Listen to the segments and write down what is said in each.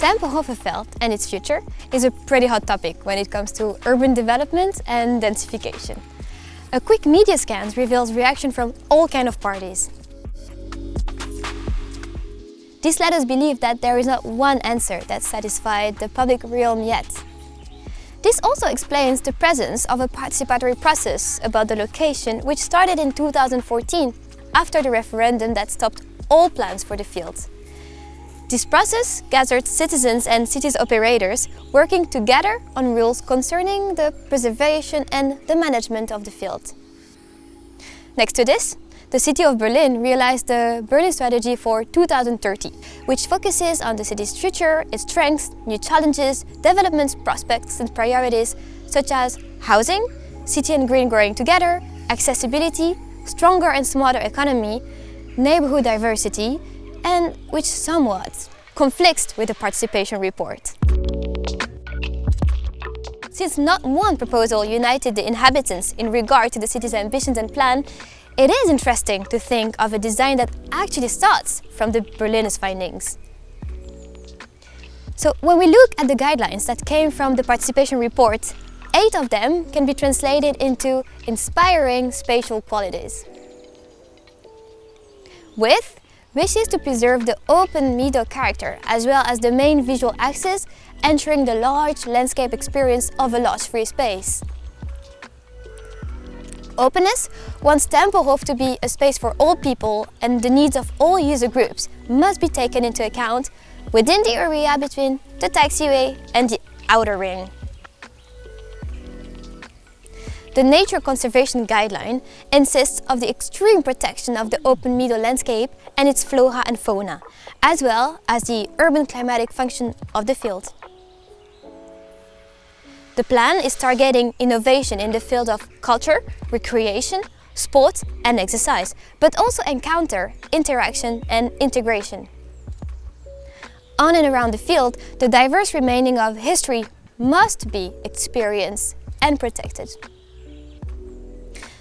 Tempelhof and its future is a pretty hot topic when it comes to urban development and densification. A quick media scan reveals reaction from all kinds of parties. This led us believe that there is not one answer that satisfied the public realm yet. This also explains the presence of a participatory process about the location, which started in 2014 after the referendum that stopped all plans for the field. This process gathered citizens and cities operators working together on rules concerning the preservation and the management of the field. Next to this, the city of Berlin realized the Berlin Strategy for 2030, which focuses on the city's future, its strengths, new challenges, development prospects and priorities such as housing, city and green growing together, accessibility, stronger and smarter economy, neighborhood diversity, and which somewhat conflicts with the participation report. Since not one proposal united the inhabitants in regard to the city's ambitions and plan, it is interesting to think of a design that actually starts from the Berliners' findings. So when we look at the guidelines that came from the participation report, 8 of them can be translated into inspiring spatial qualities. With wishes to preserve the open meadow character as well as the main visual axis, entering the large landscape experience of a large free space. Openness wants Tempelhof to be a space for all people, and the needs of all user groups must be taken into account within the area between the taxiway and the outer ring. The Nature Conservation Guideline insists of the extreme protection of the open meadow landscape and its flora and fauna, as well as the urban climatic function of the field. The plan is targeting innovation in the field of culture, recreation, sport and exercise, but also encounter, interaction and integration. On and around the field, the diverse remaining of history must be experienced and protected.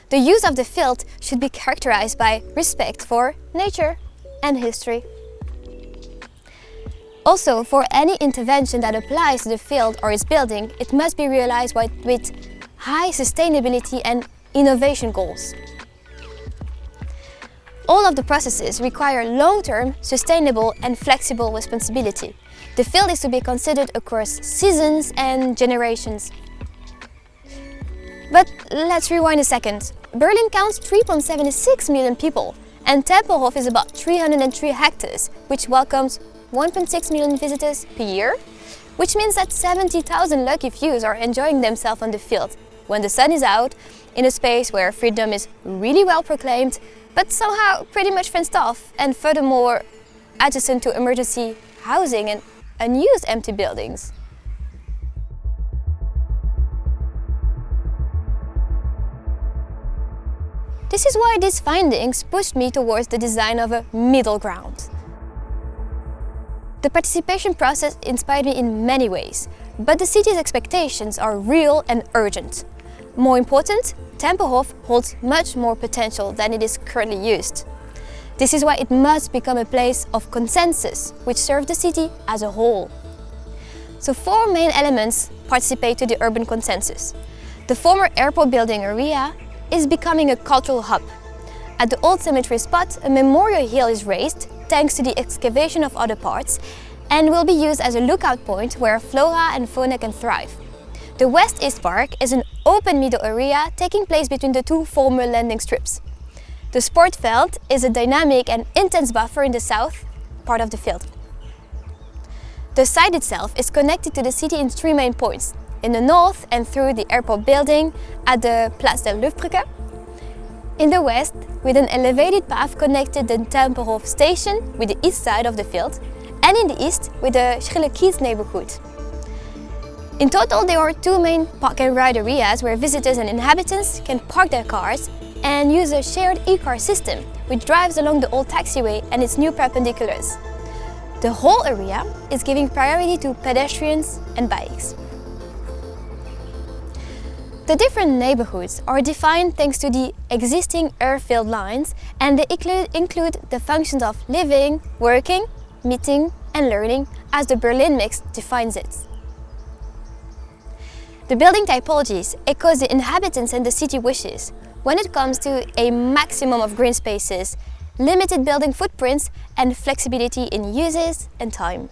The use of the field should be characterized by respect for nature and history. Also, for any intervention that applies to the field or its building, it must be realized with high sustainability and innovation goals. All of the processes require long-term, sustainable and flexible responsibility. The field is to be considered across seasons and generations. But let's rewind a second. Berlin counts 3.76 million people, and Tempelhof is about 303 hectares, which welcomes 1.6 million visitors per year, which means that 70,000 lucky fews are enjoying themselves on the field when the sun is out, in a space where freedom is really well proclaimed, but somehow pretty much fenced off, and furthermore adjacent to emergency housing and unused empty buildings. This is why these findings pushed me towards the design of a middle ground. The participation process inspired me in many ways, but the city's expectations are real and urgent. More important, Tempelhof holds much more potential than it is currently used. This is why it must become a place of consensus, which serves the city as a whole. So 4 main elements participate to the urban consensus. The former airport building area is becoming a cultural hub. At the old cemetery spot, a memorial hill is raised thanks to the excavation of other parts and will be used as a lookout point where flora and fauna can thrive. The West East Park is an open meadow area taking place between the 2 former landing strips. The Sportveld is a dynamic and intense buffer in the south part of the field. The site itself is connected to the city in 3 main points. In the north and through the airport building at the Place der Luftbrücke. In the west, with an elevated path connected the Tempelhof station with the east side of the field, and in the east with the Schillerkies neighborhood. In total, there are 2 main park and ride areas where visitors and inhabitants can park their cars and use a shared e-car system which drives along the old taxiway and its new perpendiculars. The whole area is giving priority to pedestrians and bikes. The different neighborhoods are defined thanks to the existing airfield lines, and they include the functions of living, working, meeting, and learning as the Berlin mix defines it. The building typologies echoes the inhabitants and the city wishes when it comes to a maximum of green spaces, limited building footprints and flexibility in uses and time.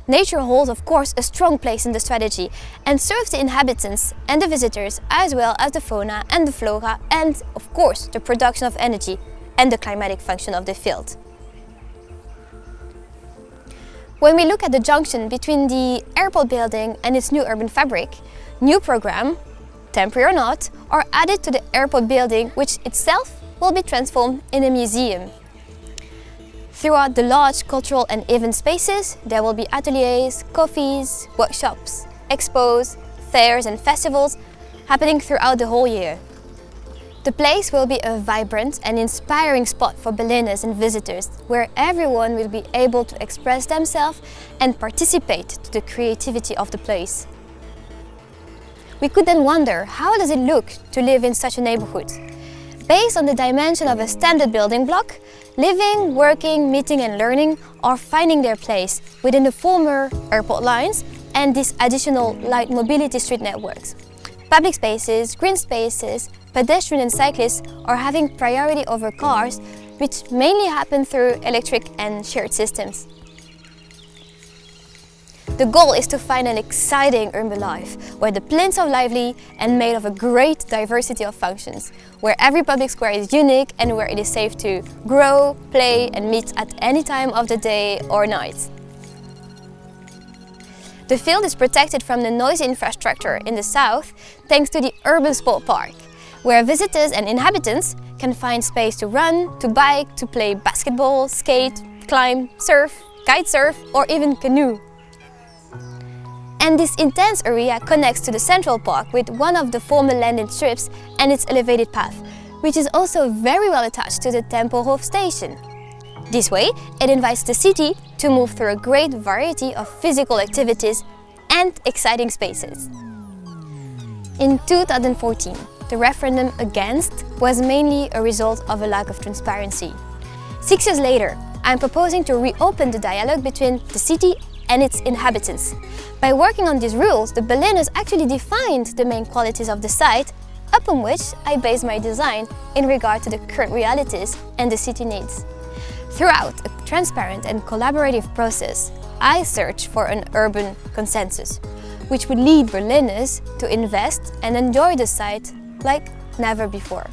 Nature holds, of course, a strong place in the strategy and serves the inhabitants and the visitors, as well as the fauna and the flora and, of course, the production of energy and the climatic function of the field. When we look at the junction between the airport building and its new urban fabric, new program, temporary or not, are added to the airport building, which itself will be transformed in a museum. Throughout the large cultural and event spaces, there will be ateliers, coffees, workshops, expos, fairs and festivals happening throughout the whole year. The place will be a vibrant and inspiring spot for Berliners and visitors, where everyone will be able to express themselves and participate to the creativity of the place. We could then wonder, how does it look to live in such a neighborhood? Based on the dimension of a standard building block, living, working, meeting and learning are finding their place within the former airport lines and these additional light mobility street networks. Public spaces, green spaces, pedestrian and cyclists are having priority over cars, which mainly happen through electric and shared systems. The goal is to find an exciting urban life, where the plinths are lively and made of a great diversity of functions, where every public square is unique and where it is safe to grow, play and meet at any time of the day or night. The field is protected from the noisy infrastructure in the south thanks to the urban sport park, where visitors and inhabitants can find space to run, to bike, to play basketball, skate, climb, surf, kitesurf or even canoe. And this intense area connects to the central park with one of the former landing strips and its elevated path, which is also very well attached to the Tempelhof station. This way, it invites the city to move through a great variety of physical activities and exciting spaces. In 2014, the referendum against was mainly a result of a lack of transparency. 6 years later, I'm proposing to reopen the dialogue between the city and its inhabitants. By working on these rules, the Berliners actually defined the main qualities of the site, upon which I base my design in regard to the current realities and the city needs. Throughout a transparent and collaborative process, I search for an urban consensus, which would lead Berliners to invest and enjoy the site like never before.